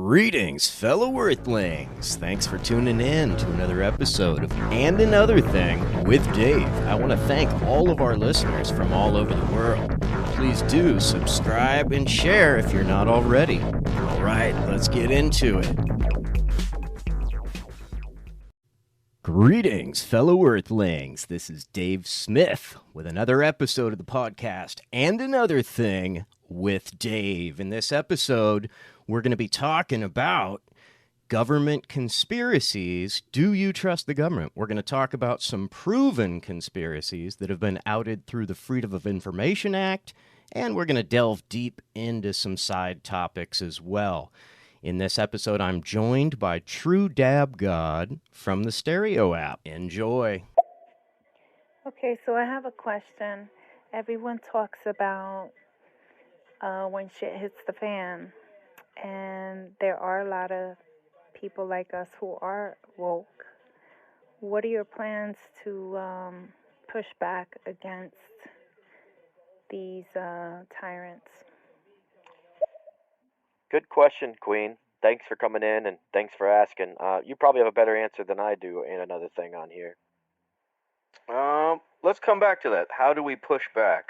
Greetings, fellow Earthlings. Thanks for tuning in to another episode of And Another Thing with Dave. I want to thank all of our listeners from all over the world. Please do subscribe and share if you're not already. All right, let's get into it. Greetings, fellow Earthlings. This is Dave Smith with another episode of the podcast And Another Thing with Dave. In this episode, we're going to be talking about government conspiracies. Do you trust the government? We're going to talk about some proven conspiracies that have been outed through the Freedom of Information Act, and we're going to delve deep into some side topics as well. In this episode, I'm joined by True Dab God from the Stereo app. Enjoy. Okay, so I have a question. Everyone talks about when shit hits the fan, and there are a lot of people like us who are woke. What are your plans to push back against these tyrants? Good question, Queen. Thanks for coming in and thanks for asking. You probably have a better answer than I do and another thing on here. Let's come back to that. How do we push back?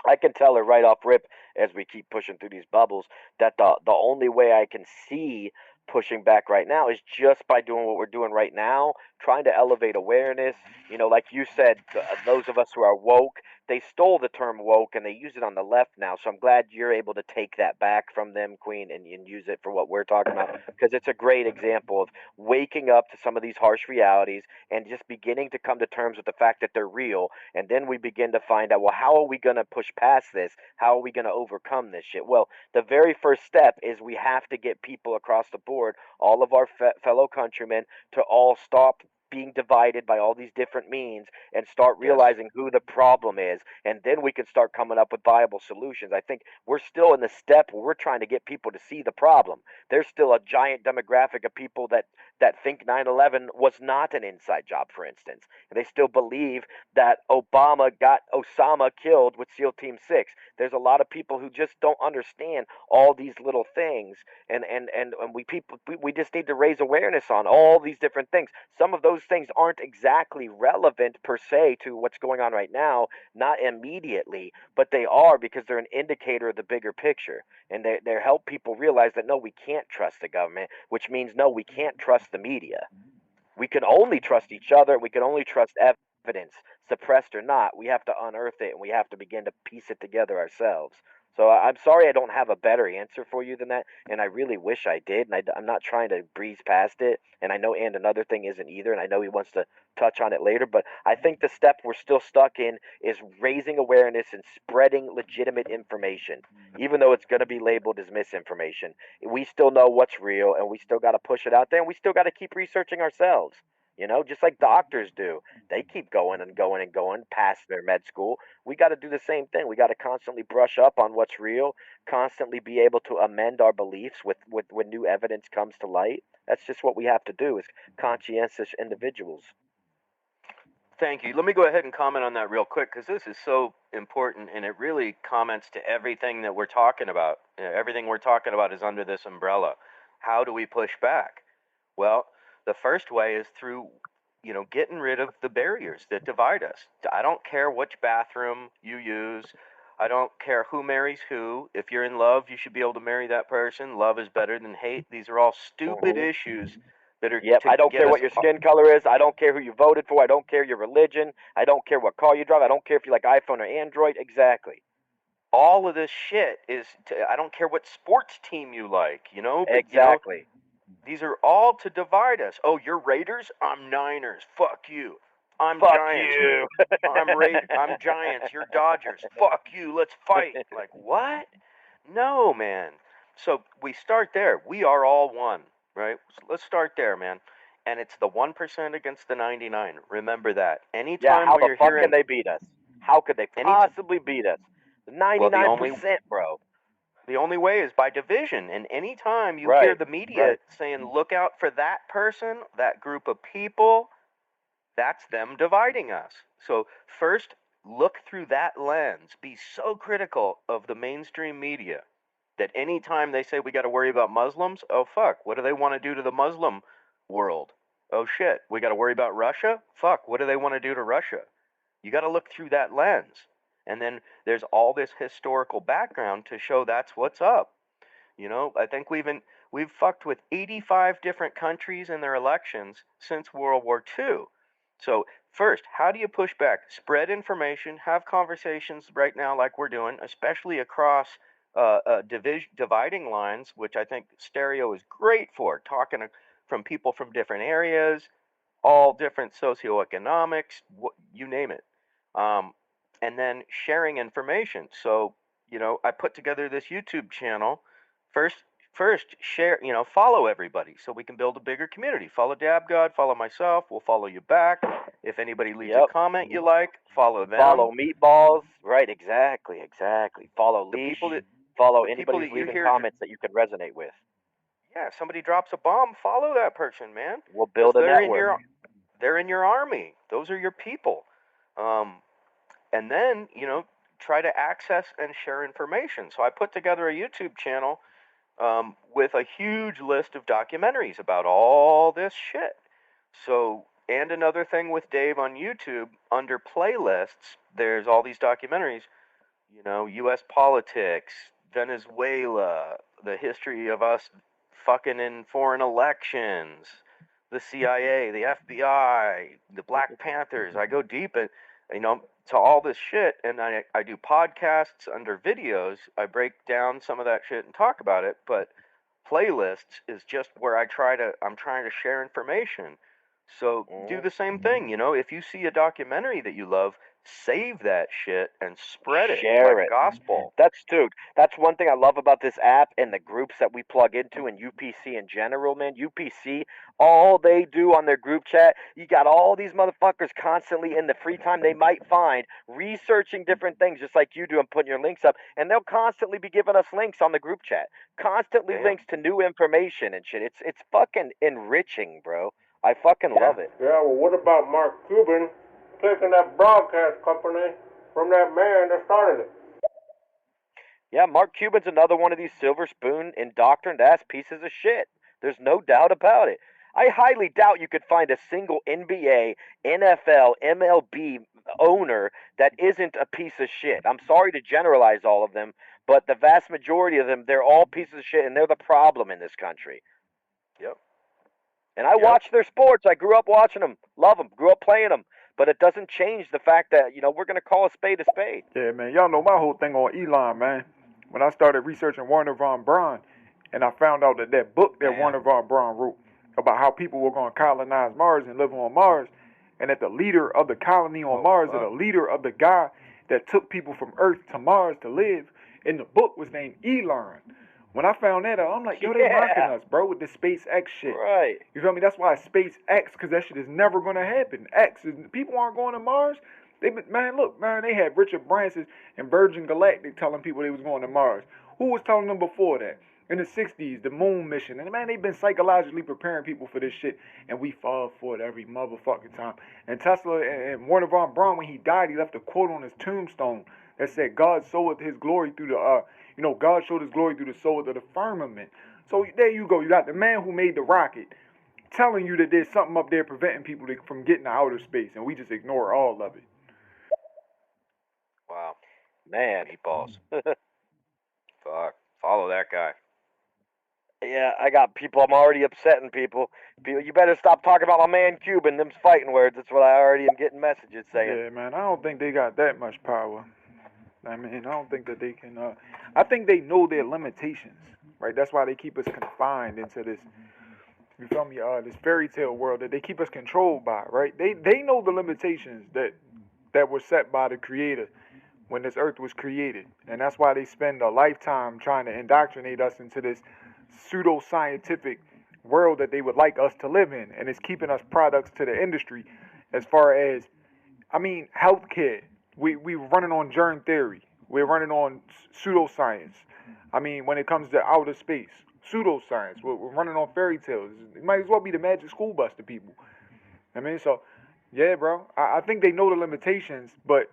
I can tell her right off rip as we keep pushing through these bubbles that the only way I can see pushing back right now is just by doing what we're doing right now, trying to elevate awareness. You know, like you said, those of us who are woke, they stole the term woke and they use it on the left now. So I'm glad you're able to take that back from them, Queen, and use it for what we're talking about, because it's a great example of waking up to some of these harsh realities and just beginning to come to terms with the fact that they're real. And then we begin to find out, well, how are we going to push past this? How are we going to overcome this shit? Well, the very first step is we have to get people across the board, all of our fellow countrymen, to all stop being divided by all these different means and start realizing who the problem is, and then we can start coming up with viable solutions. I think we're still in the step where we're trying to get people to see the problem. There's still a giant demographic of people that think 9/11 was not an inside job, for instance, and they still believe that Obama got Osama killed with SEAL Team 6. There's a lot of people who just don't understand all these little things, and we just need to raise awareness on all these different things. Some of those things aren't exactly relevant per se to what's going on right now, not immediately, but they are, because they're an indicator of the bigger picture, and they help people realize that no, we can't trust the government, which means no, we can't trust the media. We can only trust each other. We can only trust evidence, suppressed or not. We have to unearth it, and we have to begin to piece it together ourselves. So I'm sorry I don't have a better answer for you than that, and I really wish I did, and I'm not trying to breeze past it, and I know and another thing isn't either, and I know he wants to touch on it later, but I think the step we're still stuck in is raising awareness and spreading legitimate information, even though it's going to be labeled as misinformation. We still know what's real, and we still got to push it out there, and we still got to keep researching ourselves. You know, just like doctors do. They keep going and going and going past their med school. We got to do the same thing. We got to constantly brush up on what's real, constantly be able to amend our beliefs with when new evidence comes to light. That's just what we have to do as conscientious individuals. Thank you. Let me go ahead and comment on that real quick, because this is so important, and it really comments to everything that we're talking about. Everything we're talking about is under this umbrella. How do we push back? Well, the first way is through, getting rid of the barriers that divide us. I don't care which bathroom you use. I don't care who marries who. If you're in love, you should be able to marry that person. Love is better than hate. These are all stupid issues that are. Yep, I don't care what your skin color is. I don't care who you voted for. I don't care your religion. I don't care what car you drive. I don't care if you like iPhone or Android. Exactly. All of this shit is. I don't care what sports team you like. But, exactly. These are all to divide us. Oh, you're Raiders? I'm Niners. Fuck you. I'm Fuck Giants. You. I'm Giants. You're Dodgers. Fuck you. Let's fight. Like, what? No, man. So we start there. We are all one, right? So let's start there, man. And it's the 1% against the 99. Remember that. Anytime how where the fuck can they beat us? How could they possibly beat us? 99%, bro. The only way is by division. And anytime you hear the media saying, look out for that person, that group of people, that's them dividing us. So first, look through that lens. Be so critical of the mainstream media. That anytime they say we got to worry about Muslims, oh fuck, what do they want to do to the Muslim world? Oh shit, we got to worry about Russia? Fuck, what do they want to do to Russia? You got to look through that lens. And then there's all this historical background to show that's what's up. You know, I think we've fucked with 85 different countries in their elections since World War II. So, first, how do you push back? Spread information, have conversations right now like we're doing, especially across dividing lines, which I think stereo is great for, talking from people from different areas, all different socioeconomics, you name it. Um, and then sharing information. So, you know, I put together this YouTube channel. First, first share, you know, follow everybody so we can build a bigger community. Follow Dab God, follow myself. We'll follow you back. If anybody leaves a Yep. comment you like, follow them. Follow Meatballs. Right, exactly. Follow The Leash. people that Follow the people anybody who's that you leaving hear, comments that you could resonate with. yeah, if somebody drops a bomb, follow that person, man, We'll because build a network. they're in your army. Those are your people. Um, and then, you know, try to access and share information. So I put together a YouTube channel with a huge list of documentaries about all this shit. So, and another thing with Dave on YouTube, under playlists, there's all these documentaries, you know, U.S. politics, Venezuela, the history of us fucking in foreign elections, the CIA, the FBI, the Black Panthers. I go deep in, you know, to all this shit, and I do podcasts under videos. I break down some of that shit and talk about it, but playlists is just where I'm trying to share information. So do the same thing, you know, if you see a documentary that you love, save that shit and spread it like Share it. gospel. That's one thing I love about this app and the groups that we plug into and UPC in general, man. UPC, all they do on their group chat, you got all these motherfuckers constantly in the free time they might find researching different things just like you do and putting your links up, and they'll constantly be giving us links on the group chat. Constantly Damn. links to new information and shit. It's fucking enriching, bro. I fucking love it. Yeah, well, what about Mark Cuban taking that broadcast company from that man that started it? Yeah, Mark Cuban's another one of these silver spoon indoctrined ass pieces of shit. There's no doubt about it. I highly doubt you could find a single NBA, NFL, MLB owner that isn't a piece of shit. I'm sorry to generalize all of them, but the vast majority of them, they're all pieces of shit, and they're the problem in this country. Yep. And I watch their sports. I grew up watching them, love them, grew up playing them. But it doesn't change the fact that, you know, we're going to call a spade a spade. Yeah, man. Y'all know my whole thing on Elon, man. When I started researching Wernher von Braun, and I found out that book that Wernher von Braun wrote about how people were going to colonize Mars and live on Mars, and that the leader of the colony on Mars, and the leader of the guy that took people from Earth to Mars to live, in the book was named Elon. When I found that out, I'm like, yo, they mocking us, bro, with this SpaceX shit. Right. You feel me? That's why SpaceX, because that shit is never going to happen. People aren't going to Mars. Man, look, man, they had Richard Branson and Virgin Galactic telling people they was going to Mars. Who was telling them before that? In the 60s, the moon mission. And man, they've been psychologically preparing people for this shit. And we fall for it every motherfucking time. And Tesla and Wernher von Braun, when he died, he left a quote on his tombstone that said, God showed his glory through God showed his glory through the soul of the firmament. So there you go. You got the man who made the rocket telling you that there's something up there preventing people from getting to outer space. And we just ignore all of it. Wow. Man. Meatballs. Fuck. Follow that guy. Yeah, I got people. I'm already upsetting people. You better stop talking about my man Cuban. Them's fighting words. That's what I already am getting messages saying. Yeah, man. I don't think they got that much power. I mean, I don't think that they can. I think they know their limitations, right? That's why they keep us confined into this. You feel me? This fairy tale world that they keep us controlled by, right? They know the limitations that were set by the Creator when this earth was created, and that's why they spend a lifetime trying to indoctrinate us into this pseudo-scientific world that they would like us to live in, and it's keeping us products to the industry. As far as, I mean, healthcare. We're running on germ theory. We're running on pseudoscience. I mean, when it comes to outer space, pseudoscience. We're running on fairy tales. It might as well be the magic school bus to people. I mean, so, yeah, bro. I think they know the limitations, but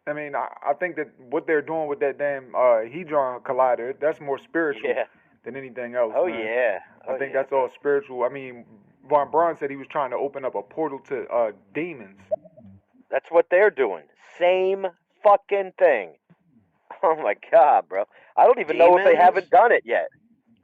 I mean, I think that what they're doing with that damn Hedron collider, that's more spiritual Yeah. than anything else, Oh man. yeah. I Oh think yeah, that's bro. all spiritual. I mean, Von Braun said he was trying to open up a portal to demons. That's what they're doing. Same fucking thing. Oh my god, bro. I don't even know if they Demons? haven't done it yet.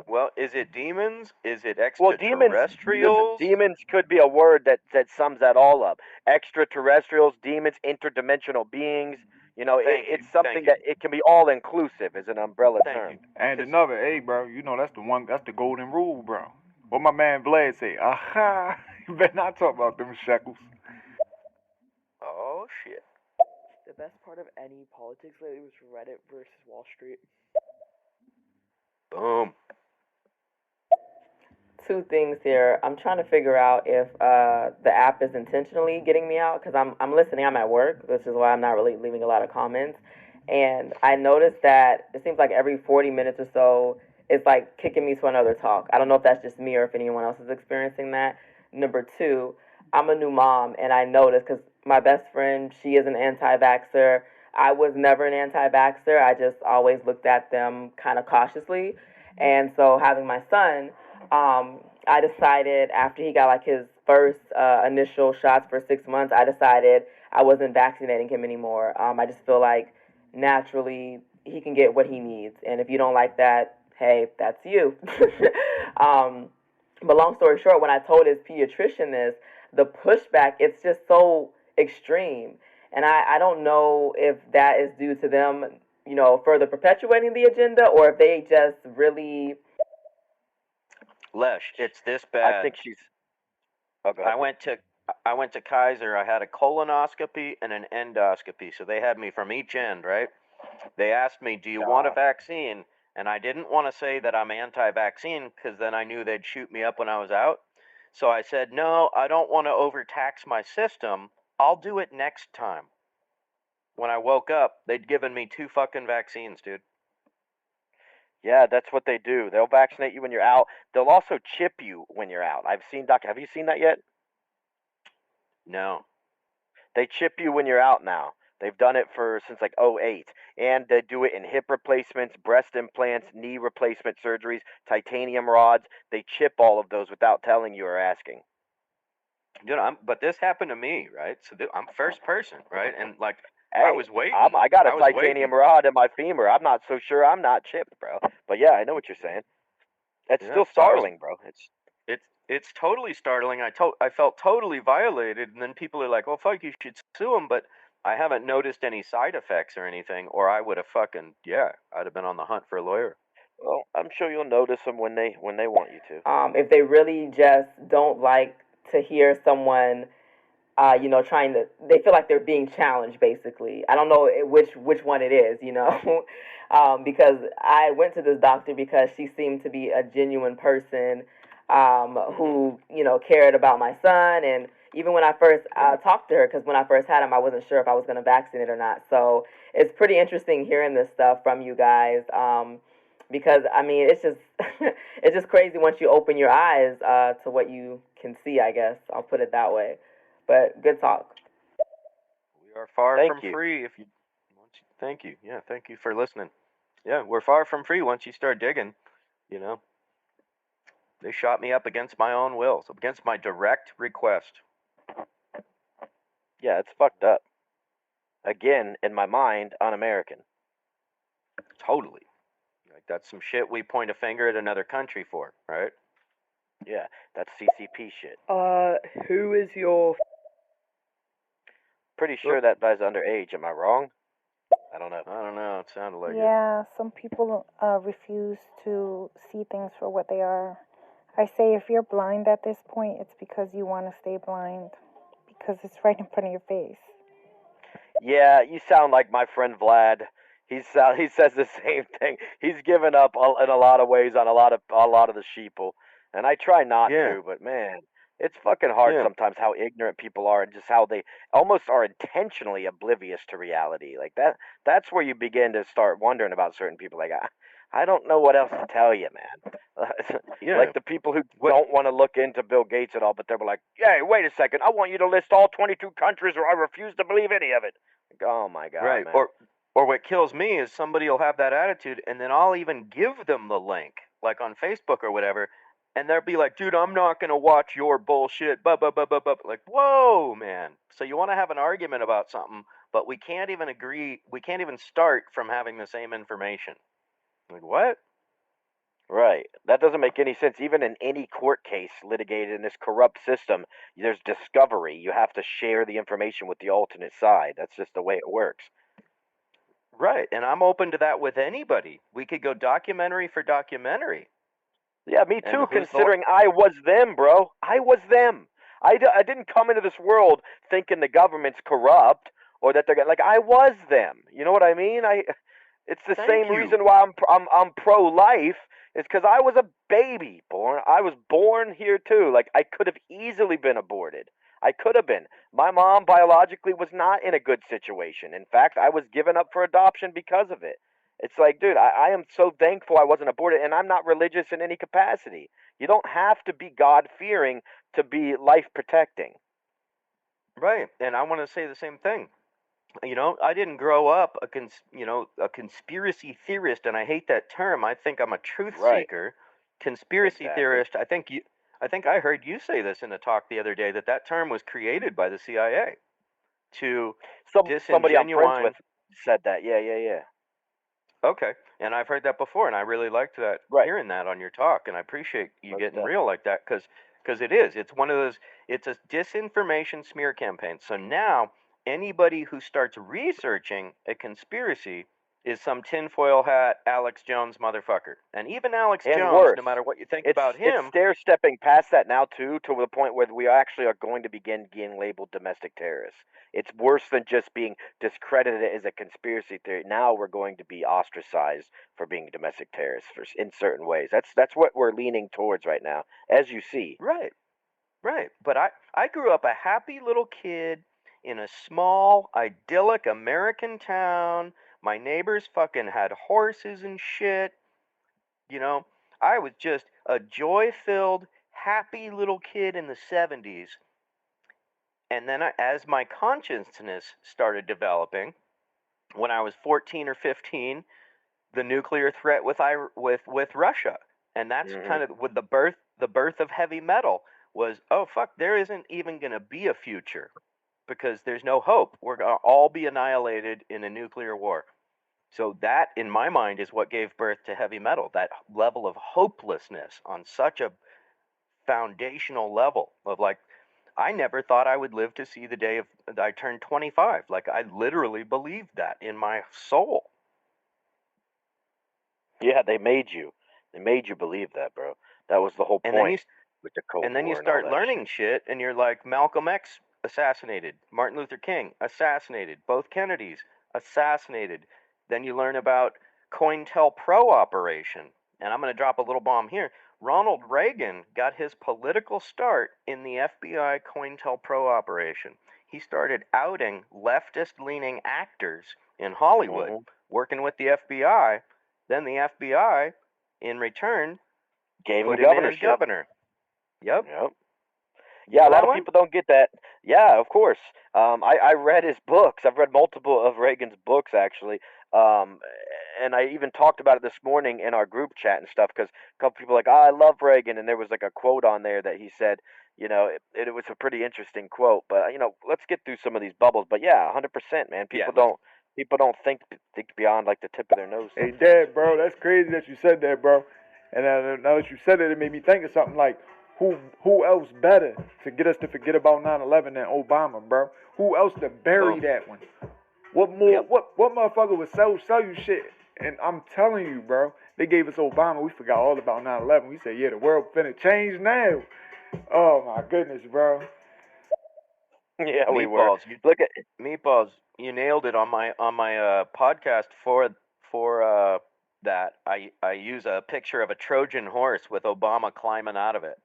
Well, is it demons? Is it Well, demons. Listen, extraterrestrials? demons could be a word that sums that all up. Extraterrestrials, demons, interdimensional beings. You know, Thank you. it's something Thank you. that it can be all inclusive as an umbrella Thank you. term. And 'Cause another, hey, bro, you know that's the golden rule, bro. What my man Vlad say? Aha! You better not talk about them shekels. oh shit. The best part of any politics lately was Reddit versus Wall Street. Boom. Two things here. I'm trying to figure out if the app is intentionally getting me out because I'm listening. I'm at work, which is why I'm not really leaving a lot of comments. And I noticed that it seems like every 40 minutes or so, it's like kicking me to another talk. I don't know if that's just me or if anyone else is experiencing that. Number two, I'm a new mom, and I noticed because my best friend, she is an anti-vaxxer. I was never an anti-vaxxer. I just always looked at them kind of cautiously. And so having my son, I decided after he got like his first initial shots for 6 months, I decided I wasn't vaccinating him anymore. I just feel like naturally he can get what he needs, and if you don't like that, hey, that's you. um, but long story short, when I told his pediatrician this, the pushback it's just so extreme, and I don't know if that is due to them, further perpetuating the agenda, or if they just really Lesh, it's this I bad. think she's. Oh, go I ahead. went to Kaiser. I had a colonoscopy and an endoscopy. So they had me from each end, right? They asked me, "Do you want a God. vaccine?" And I didn't want to say that I'm anti-vaccine because then I knew they'd shoot me up when I was out. So I said, "No, I don't want to overtax my system. I'll do it next time." When I woke up, they'd given me 2 fucking vaccines, dude. Yeah, that's what they do. They'll vaccinate you when you're out. They'll also chip you when you're out. I've seen Have you seen that yet? No. They chip you when you're out now. They've done it for since like '08, and they do it in hip replacements, breast implants, knee replacement surgeries, titanium rods. They chip all of those without telling you or asking. But this happened to me, right? So I'm first person, right? And like I Hey, was waiting. I got a I was waiting. titanium rod in my femur. I'm not so sure I'm not chipped, bro. But yeah, I know what you're saying. It's Yeah. still So I was startling, bro. it's totally startling. I felt totally violated, and then people are like, "Well, fuck, you should sue them," but I haven't noticed any side effects or anything, or I would have fucking I'd have been on the hunt for a lawyer. Well, I'm sure you'll notice them when they want you to. if they really just don't like to hear someone, trying to, they feel like they're being challenged, basically. I don't know which one it is, because I went to this doctor because she seemed to be a genuine person, who, cared about my son. And even when I first talked to her, because when I first had him, I wasn't sure if I was going to vaccinate or not. So it's pretty interesting hearing this stuff from you guys. Because I mean, it's just it's just crazy once you open your eyes to what you can see. I guess I'll put it that way. But good talk. We are far Thank from you. free. Thank you. Yeah, thank you for listening. Yeah, we're far from free once you start digging. You know, they shot me up against my own will, so against my direct request. Yeah, it's fucked up. Again, in my mind, un-American. Totally. Like that's some shit we point a finger at another country for, right? Yeah, that's CCP shit. Who is your Pretty sure that guy's underage. Am I wrong? I don't know. I don't know. It sounded like it. Yeah, some people refuse to see things for what they are. I say if you're blind at this point, it's because you want to stay blind because it's right in front of your face. Yeah, you sound like my friend Vlad. He says the same thing. He's given up in a lot of ways on a lot of the sheeple, and I try not Yeah. to, but man, it's fucking hard Yeah. sometimes how ignorant people are and just how they almost are intentionally oblivious to reality. Like that. That's where you begin to start wondering about certain people. Like I don't know what else to tell you, man. Yeah. Like the people who What? don't want to look into Bill Gates at all, but they were like, "Hey, wait a second! I want you to list all 22 countries, or I refuse to believe any of it." Like, oh my God, Right. man. Or what kills me is somebody will have that attitude, and then I'll even give them the link, like on Facebook or whatever, and they'll be like, "Dude, I'm not gonna watch your bullshit." Like, whoa, man. So you want to have an argument about something, but we can't even agree. We can't even start from having the same information. Like, what? Right. That doesn't make any sense. Even in any court case litigated in this corrupt system, there's discovery. You have to share the information with the alternate side. That's just the way it works. Right. And I'm open to that with anybody. We could go documentary for documentary. Yeah, me And too, who's the considering I was them, bro. I was them. I didn't come into this world thinking the government's corrupt or that they're like I was them. You know what I mean? It's the Thank same you. reason why I'm pro life. It's because I was a baby born. I was born here too. Like I could have easily been aborted. I could have been. My mom biologically was not in a good situation. In fact, I was given up for adoption because of it. It's like, dude, I am so thankful I wasn't aborted, and I'm not religious in any capacity. You don't have to be God fearing to be life protecting. Right. And I want to say the same thing. I didn't grow up a conspiracy theorist, and I hate that term. I think I'm a truth Right. seeker. Conspiracy Exactly. theorist. I think I heard you say this in a talk the other day that term was created by the CIA to Somebody I'm friends disingenuine. with said that. Yeah. Okay, and I've heard that before, and I really liked that Right. hearing that on your talk, and I appreciate you Most getting definitely. real like that because it's one of those, it's a disinformation smear campaign. So now anybody who starts researching a conspiracy is some tinfoil hat Alex Jones motherfucker, and even Alex And Jones, worse, no matter what you think about it's him. stair stepping past that now too, to the point where we actually are going to begin getting labeled domestic terrorists. It's worse than just being discredited as a conspiracy theory. Now we're going to be ostracized for being domestic terrorists in certain ways. That's what we're leaning towards right now, as you see. Right. Right. But I grew up a happy little kid in a small, idyllic American town. My neighbors fucking had horses and shit. You know, I was just a joy filled, happy little kid in the 70s. And then as my consciousness started developing, when I was 14 or 15, the nuclear threat with Russia, and that's Hmm. kind of with the birth of heavy metal was, oh fuck, there isn't even going to be a future because there's no hope. We're going to all be annihilated in a nuclear war. So that, in my mind, is what gave birth to heavy metal. That level of hopelessness on such a foundational level of like, I never thought I would live to see the day of I turned 25. Like I literally believed that in my soul. Yeah, they made you. They made you believe that, bro. That was the whole And then point with the Cold and then you War and all start that learning shit. shit and you're like Malcolm X assassinated, Martin Luther King assassinated, both Kennedys assassinated. Then you learn about COINTELPRO operation. And I'm going to drop a little bomb here. Ronald Reagan got his political start in the FBI COINTELPRO operation. He started outing leftist leaning actors in Hollywood Hmm. working with the FBI. Then the FBI in return Gave him the put him in as governorship. governor. Yep. Yep. You Yeah, know a lot that of one? people don't get that. Yeah, of course. I read his books. I've read multiple of Reagan's books actually. Um, and I even talked about it this morning in our group chat and stuff because a couple people were like, "Oh, I love Reagan," and there was like a quote on there that he said. It was a pretty interesting quote. But let's get through some of these bubbles. But yeah, 100%, man. Yeah, People don't think beyond like the tip of their nose Hey, sometimes. Dad, bro, that's crazy that you said that, bro. And now that you said it, it made me think of something like, who else better to get us to forget about 9/11 than Obama, bro? Who else to bury boom. that one? What more? Yep. What motherfucker would sell you shit? And I'm telling you, bro, they gave us Obama. We forgot all about 9/11. We said, yeah, the world finna change now. Oh my goodness, bro. Yeah, we were. Meatballs, Look at meatballs, you nailed it on my podcast for that. I use a picture of a Trojan horse with Obama climbing out of it.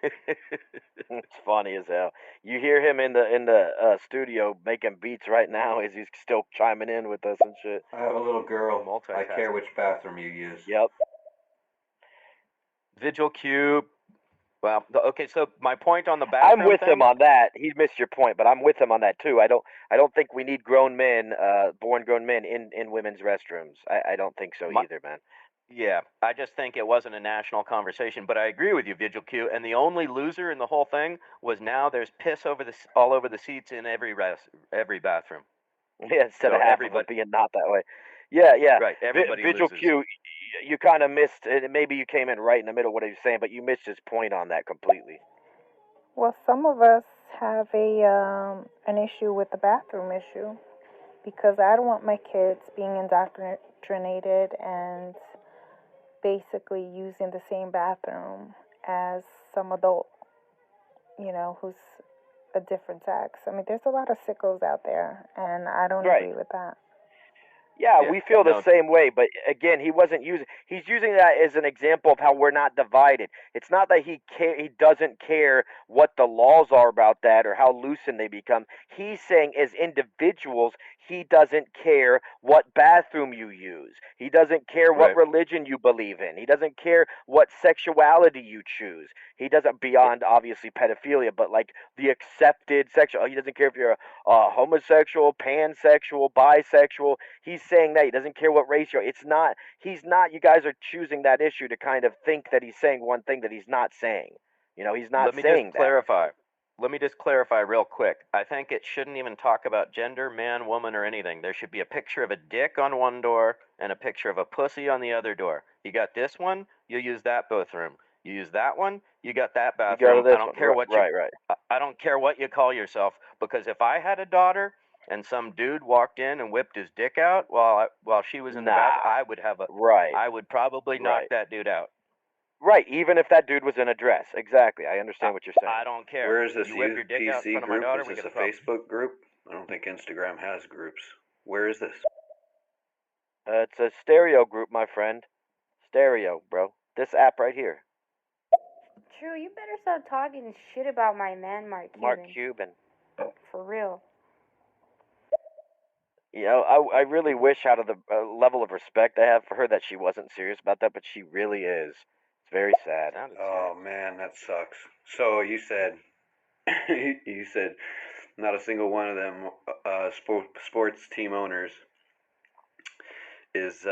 It's funny as hell. You hear him in the studio making beats right now as he's still chiming in with us and shit. I have a little girl. I care Multitasking. which bathroom you use. Yep. Vigil Cube. Well, okay. So my point on the I'm bathroom with him thing. on that. He missed your point, but I'm with him on that too. I don't think we need grown men, born grown men in women's restrooms. I don't think so My, either, man. yeah, I just think it wasn't a national conversation. But I agree with you, Vigil Q. And the only loser in the whole thing was now there's piss all over the seats in every bathroom. Yeah, instead So of half of everybody, it being not that way. Yeah, yeah. right? Everybody Vigil loses. Q, you kind of missed. Maybe you came in right in the middle of what he was saying, but you missed his point on that completely. Well, some of us have an issue with the bathroom issue because I don't want my kids being indoctrinated and basically using the same bathroom as some adult, who's a different sex. I mean, there's a lot of sickos out there, and I don't Right. agree with that. Yeah, Yeah, we feel the no, same way, but again, he's using that as an example of how we're not divided. It's not that he doesn't care what the laws are about that or how loosened they become. He's saying as individuals, he doesn't care what bathroom you use. He doesn't care what right. religion you believe in. He doesn't care what sexuality you choose. He doesn't, beyond obviously pedophilia, but like the accepted sexual. He doesn't care if you're a homosexual, pansexual, bisexual. He's saying that he doesn't care what race you're. It's not. He's not. You guys are choosing that issue to kind of think that he's saying one thing that he's not saying. He's not Let me just saying that. clarify. Let me just clarify real quick. I think it shouldn't even talk about gender, man, woman, or anything. There should be a picture of a dick on one door and a picture of a pussy on the other door. You got this one, you use that bathroom. You use that one, you got that You go to bathroom. I this don't one. care what you Right. I don't care what you call yourself, because if I had a daughter and some dude walked in and whipped his dick out while she was in the bath, Nah. Right. I would probably knock Right. that dude out. Right. Even if that dude was in a dress. Exactly. I understand what you're saying. I don't care. Where is this You whip your dick out in UPC front of my group? daughter, Is we this get a a problem. Facebook group? I don't think Instagram has groups. Where is this? It's a stereo group, my friend. Stereo, bro. This app right here. True, you better stop talking shit about my man, Mark Cuban. Mark Cuban. For real. I really wish, out of the level of respect I have for her, that she wasn't serious about that, but she really is. It's very sad. Sounded Oh serious. man, that sucks. So you said, you said, not a single one of them sports team owners is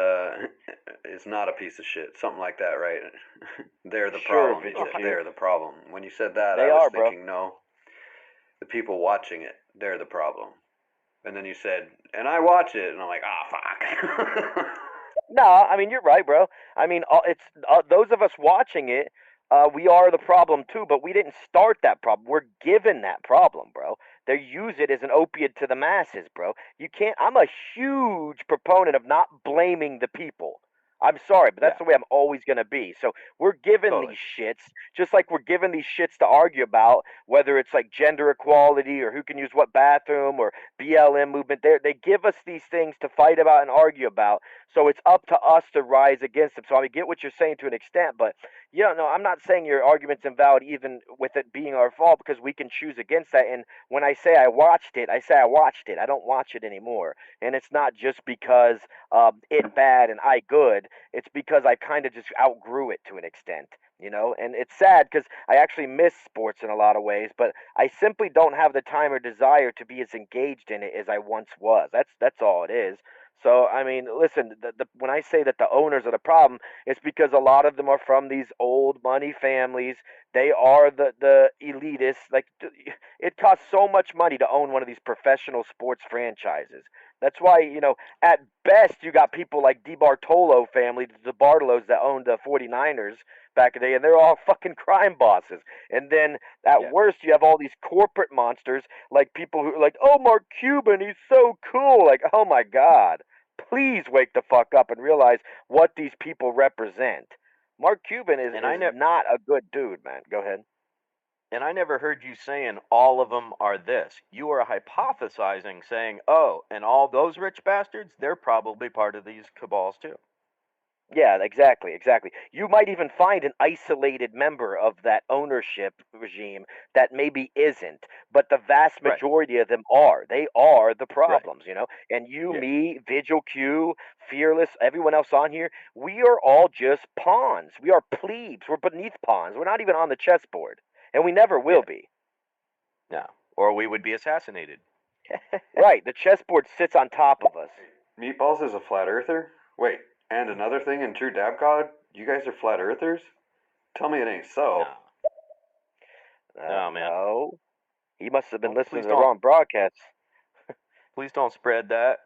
not a piece of shit. Something like that, right? They're the Sure, problem. You Vigil said Q. they're the problem. When you said that, They I was are, bro. thinking, no, the people watching it, they're the problem. And then you said, and I watch it, and I'm like, fuck. No, I mean, you're right, bro. I mean, it's those of us watching it. We are the problem too, but we didn't start that problem. We're given that problem, bro. They use it as an opiate to the masses, bro. You can't. I'm a huge proponent of not blaming the people. I'm sorry, but that's Yeah, the way I'm always gonna be. So we're given totally. these shits, just like we're given these shits to argue about, whether it's like gender equality or who can use what bathroom or BLM movement. They give us these things to fight about and argue about. So it's up to us to rise against them. So I get what you're saying to an extent, but no, I'm not saying your argument's invalid even with it being our fault, because we can choose against that. And when I say I watched it, I say I watched it. I don't watch it anymore. And it's not just because it bad and I good. It's because I kind of just outgrew it to an extent. And it's sad because I actually miss sports in a lot of ways, but I simply don't have the time or desire to be as engaged in it as I once was. That's all it is. So I mean, listen, when I say that the owners are the problem, it's because a lot of them are from these old money families. They are the elitists. Like, it costs so much money to own one of these professional sports franchises. That's why, at best, you got people like DeBartolo family, the Bartolos that owned the 49ers back in the day, and they're all fucking crime bosses. And then at Yeah. worst, you have all these corporate monsters, like people who are like, oh, Mark Cuban, he's so cool. Like, oh my God. Please wake the fuck up and realize what these people represent. Mark Cuban is And I never not a good dude, man. Go ahead. and I never heard you saying all of them are this. You are hypothesizing, saying, "Oh, and all those rich bastards, they're probably part of these cabals too." Yeah, exactly, exactly. You might even find an isolated member of that ownership regime that maybe isn't, but the vast Right. majority of them are. They are the Right. problems, you know? And you, Yeah. me, Vigil Q, Fearless, everyone else on here, we are all just pawns. We are plebes. We're beneath pawns. We're not even on the chessboard. And we never will Yeah. be. No. Or we would be assassinated. Right. The chessboard sits on top of us. Meatballs is a flat earther? Wait, and another thing in True Dab God? You guys are flat earthers? Tell me it ain't so. No. No, man. No. He must have been Don't, listening please to the don't. wrong broadcasts. Please don't spread that.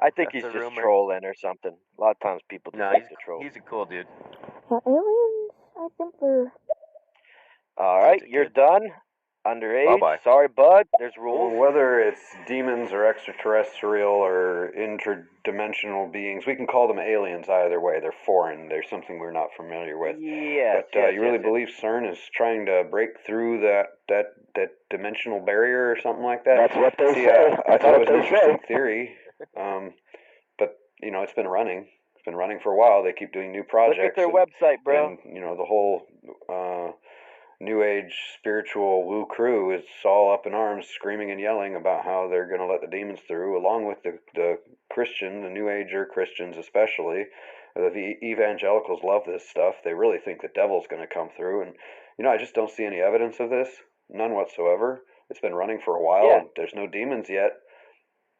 I think That's he's a just rumor. trolling or something. A lot of times people just No, like to troll. he's a cool dude. Yeah, aliens, I think they're... All That's right, a you're kid. done. Underage. Bye-bye. Sorry, bud. There's rules. Well, whether it's demons or extraterrestrial or interdimensional beings, we can call them aliens either way. They're foreign. They're something we're not familiar with. Yes, But yes, you yes, really yes. believe CERN is trying to break through that dimensional barrier or something like that? That's what they See, say. I That's thought it what was an they interesting say. theory, but you know, it's been running. It's been running for a while. They keep doing new Look at projects, their website, bro. and you know the whole New Age spiritual woo crew is all up in arms, screaming and yelling about how they're going to let the demons through, along with the Christian, the New Ager Christians especially. The evangelicals love this stuff. They really think the devil's going to come through, and you know, I just don't see any evidence of this, none whatsoever. It's been running for a while, Yeah. and there's no demons yet.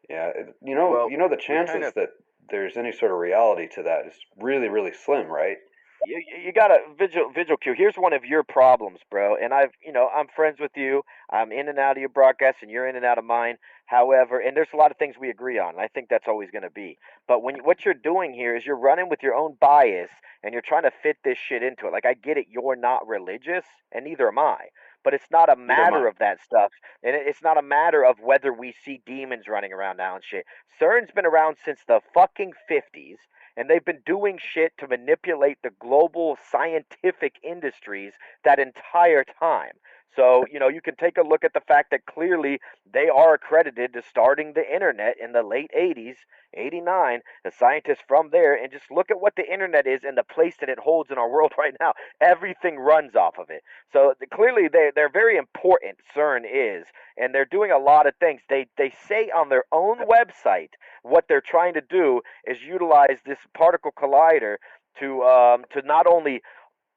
Yeah, Well, you know the we kind chances of that there's any sort of reality to that is really, really slim, right? You gotta vigil Q. Here's one of your problems, bro. And I'm friends with you. I'm in and out of your broadcasts, and you're in and out of mine. However, and there's a lot of things we agree on. And I think that's always going to be. But what you're doing here is you're running with your own bias, and you're trying to fit this shit into it. Like I get it, you're not religious, and neither am I. But it's not a neither am I. matter of that stuff, and it's not a matter of whether we see demons running around now and shit. CERN's been around since the fucking 50s, and they've been doing shit to manipulate the global scientific industries that entire time. So, you can take a look at the fact that clearly they are accredited to starting the internet in the late 80s, 89, the scientists from there, and just look at what the internet is and the place that it holds in our world right now. Everything runs off of it. So clearly they're very important, CERN is, and they're doing a lot of things. They say on their own website what they're trying to do is utilize this particle collider to not only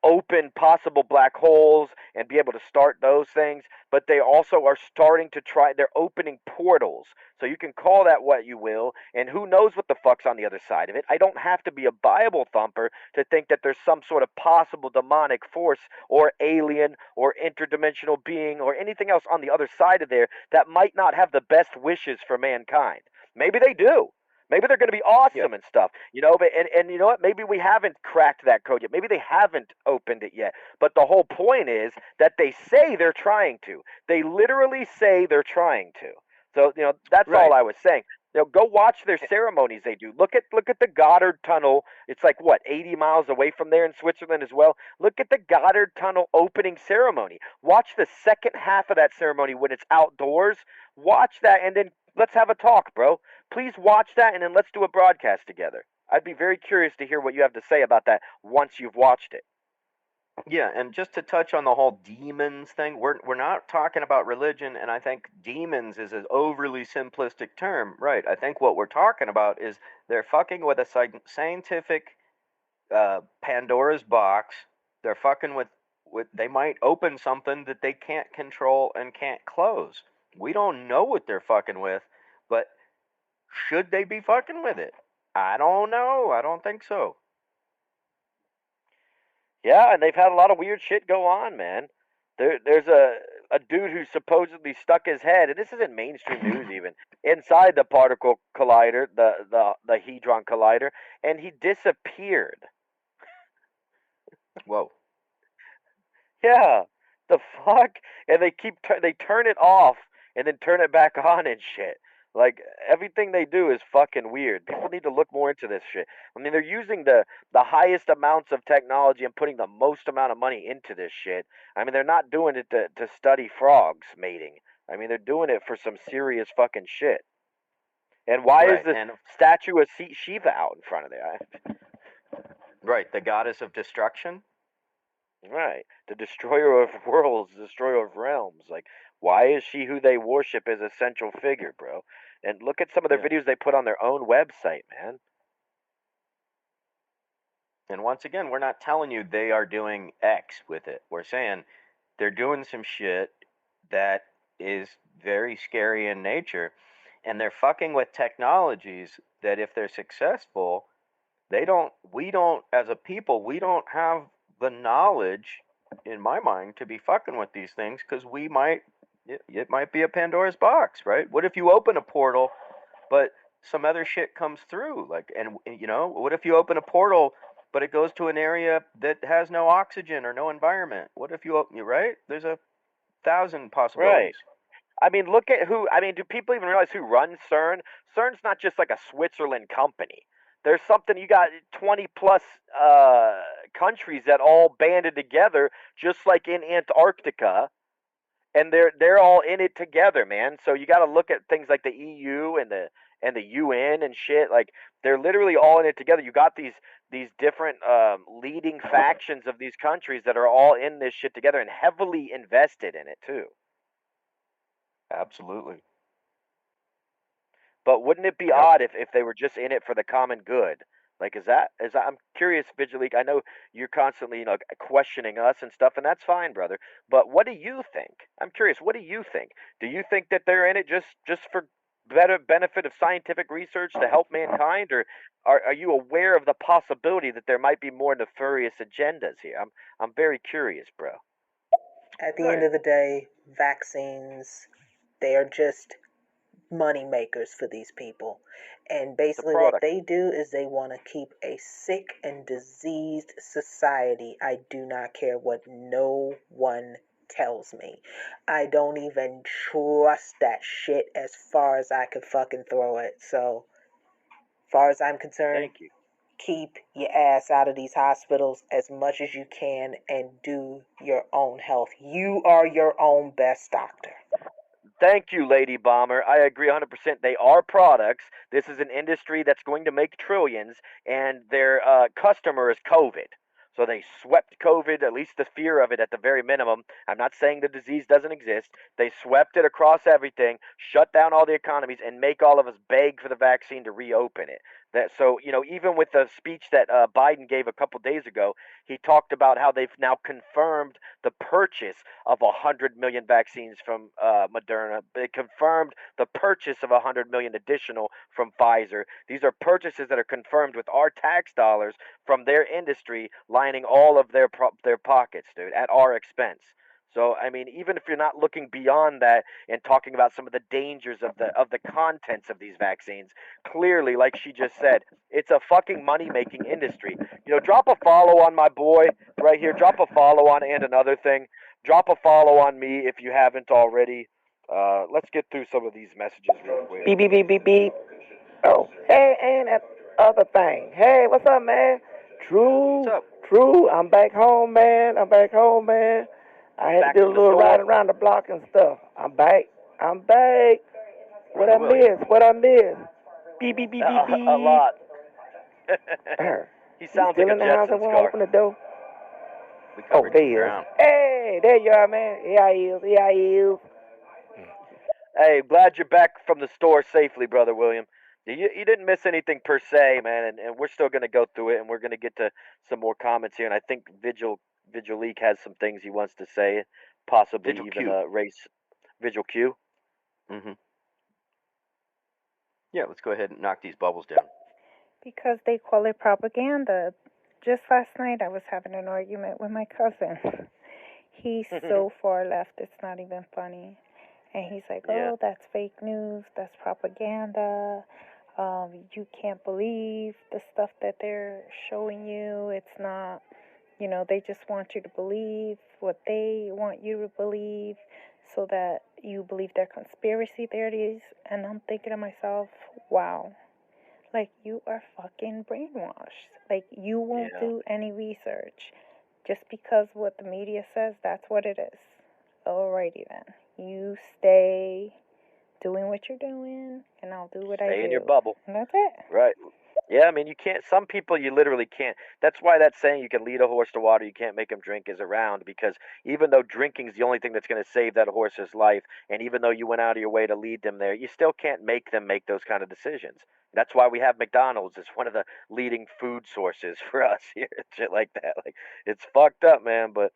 open possible black holes and be able to start those things, but they also are starting to they're opening portals. So you can call that what you will, and who knows what the fuck's on the other side of it. I don't have to be a Bible thumper to think that there's some sort of possible demonic force or alien or interdimensional being or anything else on the other side of there that might not have the best wishes for mankind. Maybe they do. Maybe they're going to be awesome and stuff, But and you know what? Maybe we haven't cracked that code yet. Maybe they haven't opened it yet. But the whole point is that they say they're trying to. They literally say they're trying to. So that's all I was saying. Go watch their ceremonies they do. Look at the Goddard Tunnel. It's like what 80 miles away from there in Switzerland as well. Look at the Goddard Tunnel opening ceremony. Watch the second half of that ceremony when it's outdoors. Watch that and then let's have a talk, bro. Please watch that and then let's do a broadcast together. I'd be very curious to hear what you have to say about that once you've watched it. Yeah, and just to touch on the whole demons thing, we're not talking about religion, and I think demons is an overly simplistic term. Right. I think what we're talking about is they're fucking with a scientific Pandora's box. They're fucking with they might open something that they can't control and can't close. We don't know what they're fucking with, but should they be fucking with it? I don't know. I don't think so. Yeah, and they've had a lot of weird shit go on, man. There's a dude who supposedly stuck his head, and this isn't mainstream news even, inside the particle collider, the hadron collider, and he disappeared. Whoa. Yeah, the fuck? And they turn it off and then turn it back on and shit. Like everything they do is fucking weird. People need to look more into this shit. I mean, they're using the highest amounts of technology and putting the most amount of money into this shit. I mean, they're not doing it to study frogs mating. I mean, they're doing it for some serious fucking shit. And why is the statue of Shiva out in front of there? Right, the goddess of destruction. Right. The destroyer of worlds, destroyer of realms. Like, why is she who they worship as a central figure, bro? And look at some of their Yeah. videos they put on their own website, man. And once again, we're not telling you they are doing X with it. We're saying they're doing some shit that is very scary in nature, and they're fucking with technologies that if they're successful, we don't, as a people, we don't have the knowledge, in my mind, to be fucking with these things because it might be a Pandora's box, right? What if you open a portal, but some other shit comes through? Like, and what if you open a portal, but it goes to an area that has no oxygen or no environment? What if you open, right? There's 1,000 Right. possibilities. I mean, look at who. I mean, do people even realize who runs CERN? CERN's not just like a Switzerland company. There's something, you got 20 plus countries that all banded together, just like in Antarctica, and they're all in it together, man. So you got to look at things like the EU and the UN and shit. Like, they're literally all in it together. You got these different leading factions of these countries that are all in this shit together and heavily invested in it too. Absolutely. But wouldn't it be Yep. odd if they were just in it for the common good? Like, is that I'm curious, Vigilique. I know you're constantly, questioning us and stuff, and that's fine, brother. But what do you think? I'm curious. What do you think? Do you think that they're in it just for better benefit of scientific research to help mankind, or are you aware of the possibility that there might be more nefarious agendas here? I'm very curious, bro. At the end Right. of the day, vaccines, they are just money makers for these people. And It's a basically, what product. they do is they want to keep a sick and diseased society. I do not care what no one tells me. I don't even trust that shit as far as I could fucking throw it. So, far as I'm concerned, Thank you. keep your ass out of these hospitals as much as you can and do your own health. You are your own best doctor. Thank you, Lady Bomber. I agree 100%. They are products. This is an industry that's going to make trillions, and their customer is COVID. So they swept COVID, at least the fear of it at the very minimum. I'm not saying the disease doesn't exist. They swept it across everything, shut down all the economies, and make all of us beg for the vaccine to reopen it. So, even with the speech that Biden gave a couple days ago, he talked about how they've now confirmed the purchase of 100 million vaccines from Moderna. They confirmed the purchase of 100 million additional from Pfizer. These are purchases that are confirmed with our tax dollars from their industry lining all of their pockets, dude, at our expense. So, I mean, even if you're not looking beyond that and talking about some of the dangers of the contents of these vaccines, clearly, like she just said, it's a fucking money making industry. Drop a follow on my boy right here. Drop a follow on, and another thing, drop a follow on me if you haven't already. Let's get through some of these messages real quick. Beep, beep, beep, beep, beep. Oh, hey, and that other thing. Hey, what's up, man? What's True, up? true. I'm back home, man. I'm back home, man. I had Back to do a from the little store. ride around the block and stuff. I'm back. I'm back. What Brother I William. miss? What I miss? Beep, beep, beep, beep, A beep. lot. He He sounds like still a in the house and Jetsons won't car. open the door? We Oh, covered there some he is. ground. Hey, there you are, man. Here I is. Here I is. Hey, glad you're back from the store safely, brother William. You didn't miss anything per se, man, and we're still going to go through it, and we're going to get to some more comments here. And I think Vigilique has some things he wants to say, possibly Vigil even Q. race Vigil Q. Mm-hmm. Yeah, let's go ahead and knock these bubbles down. Because they call it propaganda. Just last night I was having an argument with my cousin. He's so far left, it's not even funny. And he's like, Yeah. oh, that's fake news, that's propaganda. You can't believe the stuff that they're showing you. It's not, they just want you to believe what they want you to believe so that you believe their conspiracy theories. And I'm thinking to myself, wow, like, you are fucking brainwashed. Like, you won't Yeah. do any research. Just because what the media says, that's what it is. Alrighty then. You stay doing what you're doing, and I'll do what I do. Stay in your bubble. And that's it. Right. Yeah, I mean, you can't. Some people you literally can't. That's why that saying "you can lead a horse to water, you can't make him drink" is around. Because even though drinking's the only thing that's going to save that horse's life, and even though you went out of your way to lead them there, you still can't make them make those kind of decisions. That's why we have McDonald's. It's one of the leading food sources for us here, and shit like that. Like it's fucked up, man. But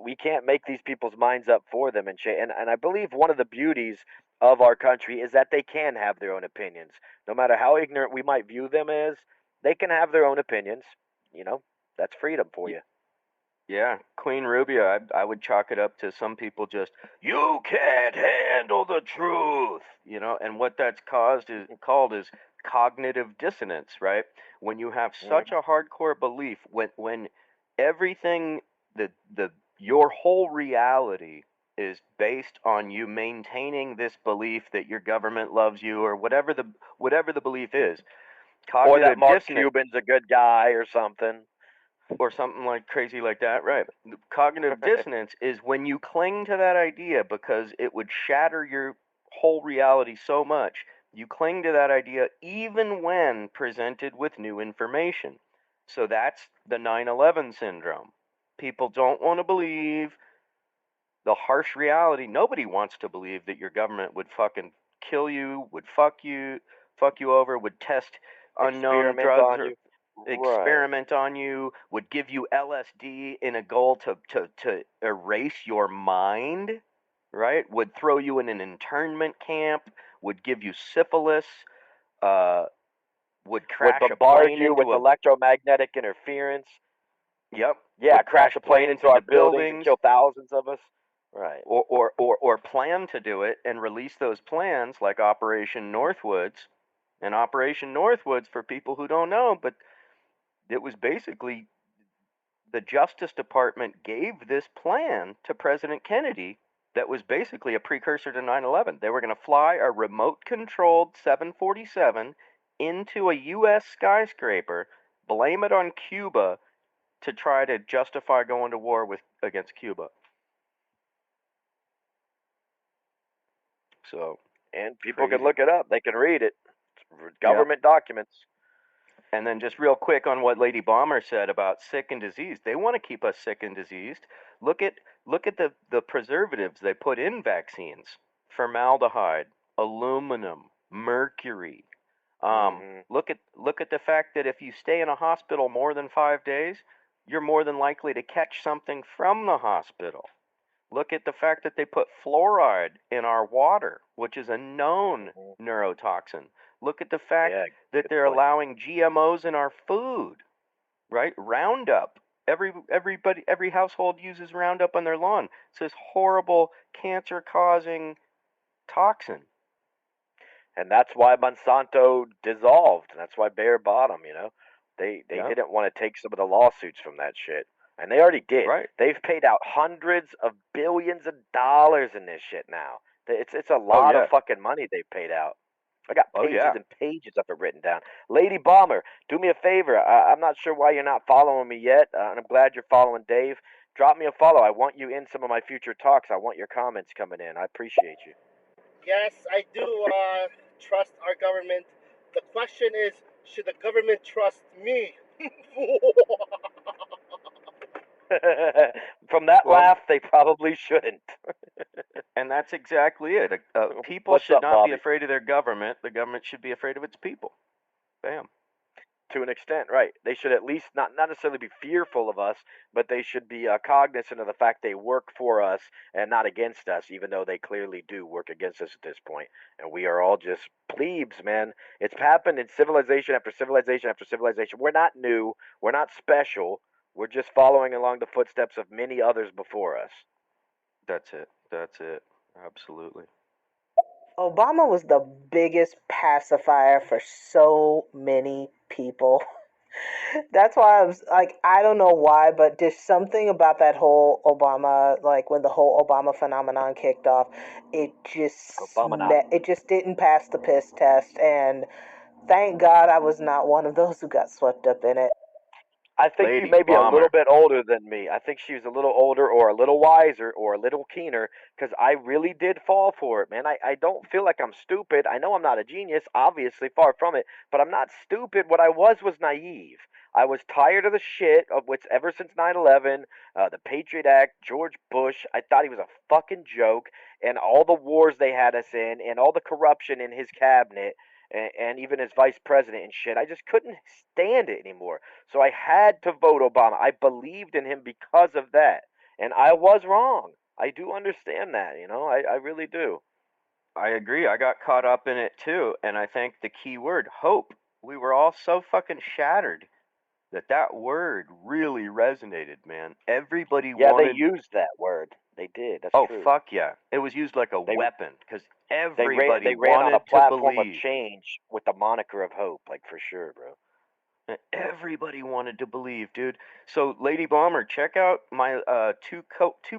we can't make these people's minds up for them and shit. And I believe one of the beauties of our country is that they can have their own opinions no matter how ignorant we might view them as, they can have their own opinions. You know, that's freedom for you. Yeah, Queen Rubia, I would chalk it up to some people just, you can't handle the truth, and what that's called is cognitive dissonance, right? When you have such a hardcore belief, when everything, the your whole reality is based on you maintaining this belief that your government loves you or whatever the belief is. Or that Cognitive Mark dissonance, Cuban's a good guy or something. or something like crazy like that, right? Cognitive dissonance is when you cling to that idea because it would shatter your whole reality so much. You cling to that idea even when presented with new information. So that's the 9/11 syndrome. People don't want to believe the harsh reality. Nobody wants to believe that your government would fucking kill you, would fuck you over, would test unknown Experiment drugs on or you. Right. experiment on you, would give you LSD in a goal to erase your mind, right? Would throw you in an internment camp, would give you syphilis, uh, would Would crash a bombard plane you with into a electromagnetic interference. yep, Yeah, would crash a plane into our into buildings and buildings, kill thousands of us. Right. or plan to do it and release those plans like Operation Northwoods. And Operation Northwoods, for people who don't know, but it was basically the Justice Department gave this plan to President Kennedy that was basically a precursor to 9/11. They were going to fly a remote controlled 747 into a U.S. skyscraper, blame it on Cuba to try to justify going to war against Cuba. So, And people can crazy. look it up. They can read it. It's Yep. government documents. And then just real quick on what Lady Bomber said about sick and diseased. They want to keep us sick and diseased. Look at the preservatives they put in vaccines. Formaldehyde, aluminum, mercury. Look at the fact that if you stay in a hospital more than 5 days, you're more than likely to catch something from the hospital. Look at the fact that they put fluoride in our water, which is a known neurotoxin. Look at the fact that they're allowing GMOs in our food, right? Roundup. Every household uses Roundup on their lawn. It's this horrible cancer-causing toxin. And that's why Monsanto dissolved. And that's why Bayer bought them. They didn't want to take some of the lawsuits from that shit. And they already did. Right. They've paid out hundreds of billions of dollars in this shit now. It's a lot of fucking money they've paid out. I got pages and pages of it written down. Lady Bomber, do me a favor. I'm not sure why you're not following me yet, and I'm glad you're following Dave. Drop me a follow. I want you in some of my future talks. I want your comments coming in. I appreciate you. Yes, I do trust our government. The question is, should the government trust me? From that laugh, they probably shouldn't. And that's exactly it. People What's should up, not Bobby? be afraid of their government. The government should be afraid of its people. Bam. To an extent, right? They should at least not necessarily be fearful of us, but they should be cognizant of the fact they work for us and not against us, even though they clearly do work against us at this point. And we are all just plebes, man. It's happened in civilization after civilization after civilization. We're not new. We're not special. We're just following along the footsteps of many others before us. That's it. That's it. Absolutely. Obama was the biggest pacifier for so many people. That's why I was like, I don't know why, but there's something about that whole Obama, like when the whole Obama phenomenon kicked off, it just didn't pass the piss test, and thank God I was not one of those who got swept up in it. I think you Lady may be a little Bomber. bit older than me. I think she was a little older or a little wiser or a little keener because I really did fall for it, man. I don't feel like I'm stupid. I know I'm not a genius, obviously, far from it, but I'm not stupid. What I was naive. I was tired of the shit of what's ever since 9/11, the Patriot Act, George Bush. I thought he was a fucking joke, and all the wars they had us in, and all the corruption in his cabinet, and even his vice president and shit. I just couldn't stand it anymore. So I had to vote Obama. I believed in him because of that. And I was wrong. I do understand that, I really do. I agree. I got caught up in it too, and I think the key word, hope. We were all so fucking shattered that word really resonated, man. Everybody Yeah, they wanted. used that word. They did. That's Oh true. fuck yeah! It was used like a They weapon because they everybody ran on a wanted to platform of believe. change with the moniker of hope, like for sure, bro. Everybody wanted to believe, dude. So, Lady Bomber, check out my two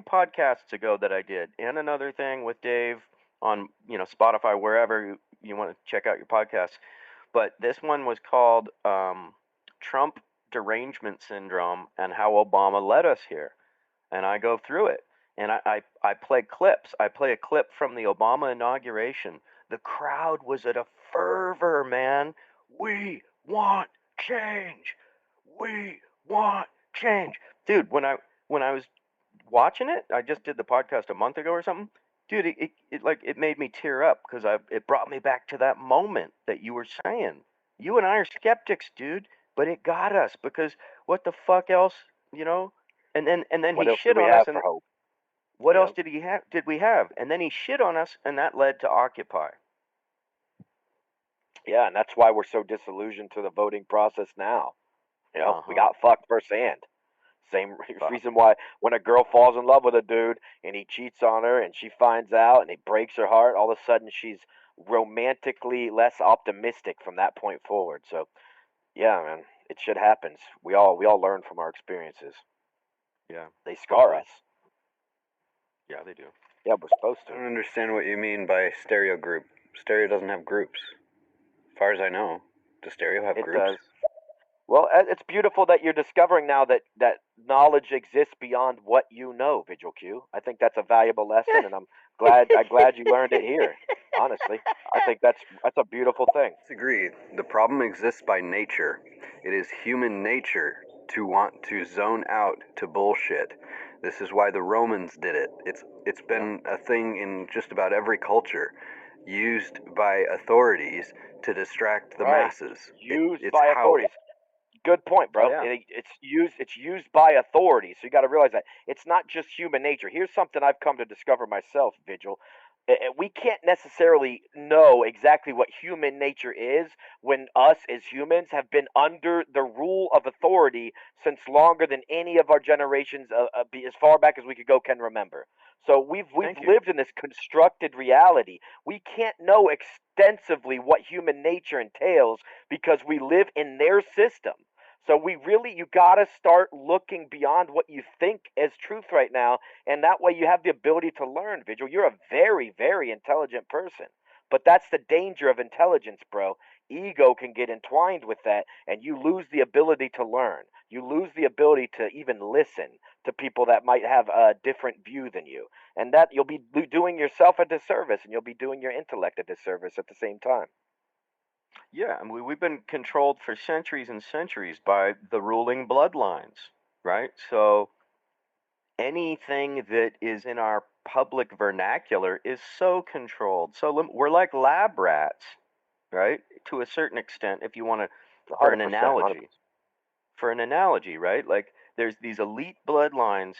podcasts ago that I did, and another thing with Dave on Spotify, wherever you want to check out your podcasts. But this one was called Trump Derangement Syndrome and How Obama Led Us Here, and I go through it, and I play clips. I play a clip from the Obama inauguration. The crowd was at a fervor, man. We want change. We want change. Dude, when I was watching it, I just did the podcast a month ago or something. Dude, it made me tear up because it brought me back to that moment that you were saying. You and I are skeptics, dude, but it got us because what the fuck else, you know? And then What he else do shit we on us, have and for hope? what else Yep. did we have? And then he shit on us, and that led to Occupy. Yeah, and that's why we're so disillusioned to the voting process now. We Uh-huh. got fucked firsthand. Same Fuck. reason why when a girl falls in love with a dude and he cheats on her and she finds out and it breaks her heart, all of a sudden she's romantically less optimistic from that point forward. So, yeah, man, it shit happens. We all learn from our experiences. Yeah. They scar Totally. us. Yeah, they do. Yeah, we're supposed I to. don't understand what you mean by stereo group. Stereo doesn't have groups. As far as I know. Does stereo have It groups? does. Well, it's beautiful that you're discovering now that knowledge exists beyond what you know, Vigil Q. I think that's a valuable lesson, and I'm glad you learned it here. Honestly, I think that's a beautiful thing. Disagree. The problem exists by nature. It is human nature to want to zone out to bullshit. This is why the Romans did it. It's been a thing in just about every culture, used by authorities to distract the Right. masses. Used It's by how authorities. Good point, Oh bro. yeah. It's used by authority. So you got to realize that it's not just human nature. Here's something I've come to discover myself, Vigil. We can't necessarily know exactly what human nature is when us as humans have been under the rule of authority since longer than any of our generations, as far back as we could go, can remember. So we've Thank you. lived in this constructed reality. We can't know extensively what human nature entails because we live in their system. So you gotta start looking beyond what you think as truth right now, and that way you have the ability to learn. Vigil, you're a very, very intelligent person, but that's the danger of intelligence, bro. Ego can get entwined with that, and you lose the ability to learn. You lose the ability to even listen to people that might have a different view than you, and that you'll be doing yourself a disservice, and you'll be doing your intellect a disservice at the same time. Yeah, and we've been controlled for centuries and centuries by the ruling bloodlines, right? So anything that is in our public vernacular is so controlled. So we're like lab rats, right? To a certain extent, if you want to, for an 100%, 100%. analogy. For an analogy, right? Like there's these elite bloodlines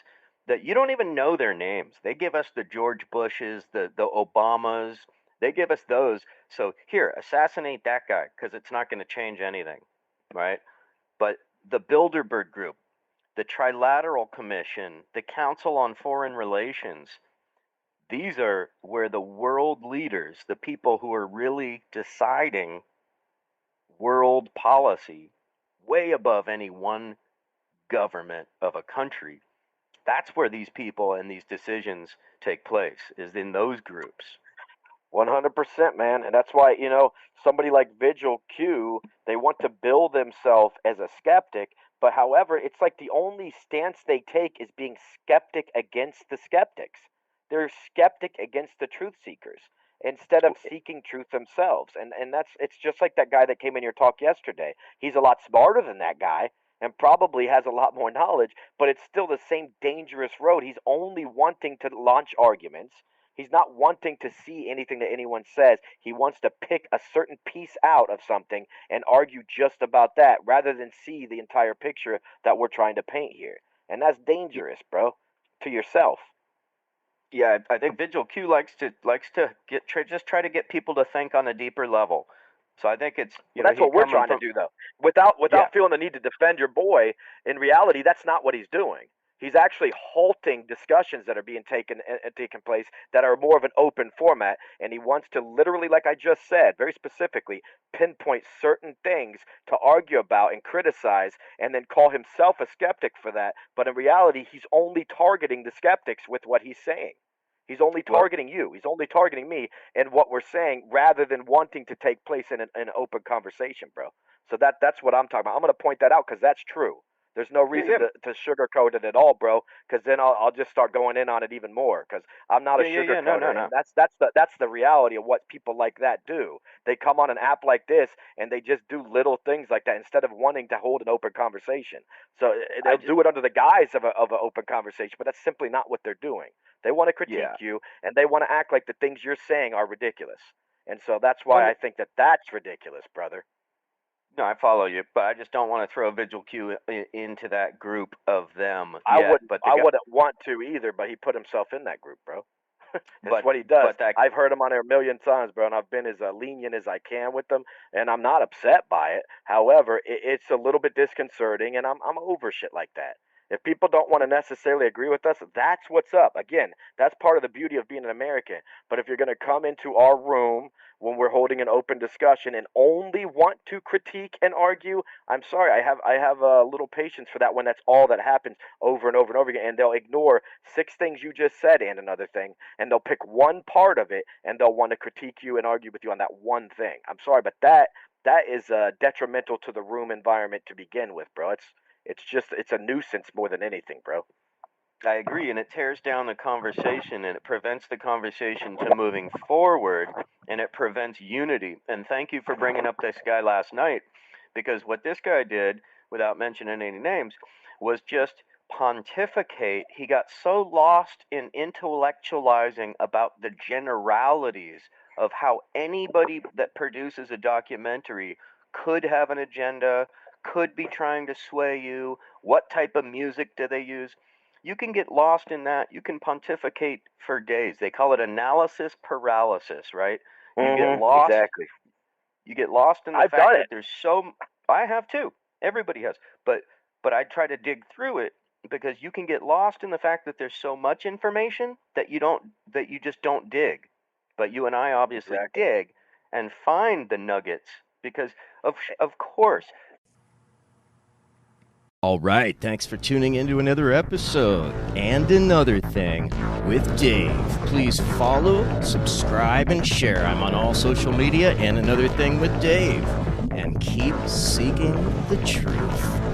that you don't even know their names. They give us the George Bushes, the Obamas. They give us those. So here, assassinate that guy because it's not going to change anything, right? But the Bilderberg Group, the Trilateral Commission, the Council on Foreign Relations, these are where the world leaders, the people who are really deciding world policy, way above any one government of a country, that's where these people and these decisions take place, is in those groups. 100%, man. And that's why, somebody like Vigil Q, they want to bill themselves as a skeptic, But however, it's like the only stance they take is being skeptic against the skeptics. They're skeptic against the truth seekers instead of seeking truth themselves. And that's it's just like that guy that came in your talk yesterday. He's a lot smarter than that guy and probably has a lot more knowledge, but it's still the same dangerous road. He's only wanting to launch arguments. He's not wanting to see anything that anyone says. He wants to pick a certain piece out of something and argue just about that rather than see the entire picture that we're trying to paint here. And that's dangerous, bro, to yourself. Yeah, I think Vigil Q likes to just try to get people to think on a deeper level. So I think it's that's what we're trying to do, though. Without feeling the need to defend your boy, in reality, that's not what he's doing. He's actually halting discussions that are being taken place that are more of an open format, and he wants to literally, like I just said, very specifically, pinpoint certain things to argue about and criticize, and then call himself a skeptic for that. But in reality, he's only targeting the skeptics with what he's saying. He's only targeting you. He's only targeting me and what we're saying, rather than wanting to take place in an open conversation, bro. So that's what I'm talking about. I'm going to point that out because that's true. There's no reason to sugarcoat it at all, bro. Because then I'll just start going in on it even more. Because I'm not a sugarcoater. No. And that's the reality of what people like that do. They come on an app like this and they just do little things like that instead of wanting to hold an open conversation. So they'll do it under the guise of an open conversation, but that's simply not what they're doing. They want to critique you, and they want to act like the things you're saying are ridiculous. And so that's why I think that's ridiculous, brother. No, I follow you, but I just don't want to throw Vigil Q into that group of them. I wouldn't want to either, but he put himself in that group, bro. That's what he does. I've heard him on there a million times, bro, and I've been as lenient as I can with them, and I'm not upset by it. However, it's a little bit disconcerting, and I'm over shit like that. If people don't want to necessarily agree with us, that's what's up. Again, that's part of the beauty of being an American. But if you're going to come into our room when we're holding an open discussion and only want to critique and argue, I'm sorry, I have a little patience for that when that's all that happens over and over and over again. And they'll ignore 6 things you just said and another thing, and they'll pick one part of it, and they'll want to critique you and argue with you on that one thing. I'm sorry, but that is detrimental to the room environment to begin with, bro. It's a nuisance more than anything, bro. I agree, and it tears down the conversation, and it prevents the conversation to moving forward, and it prevents unity. And thank you for bringing up this guy last night, because what this guy did, without mentioning any names, was just pontificate. He got so lost in intellectualizing about the generalities of how anybody that produces a documentary could have an agenda, could be trying to sway you, what type of music do they use. You can get lost in that. You can pontificate for days. They call it analysis paralysis, right? You get lost. Exactly. You get lost in the fact that there's I have too. Everybody has. But I try to dig through it, because you can get lost in the fact that there's so much information that you just don't dig. But you and I obviously dig and find the nuggets, because of course. All right, thanks for tuning into another episode and another thing with Dave. Please follow, subscribe, and share. I'm on all social media and Another Thing with Dave. And keep seeking the truth.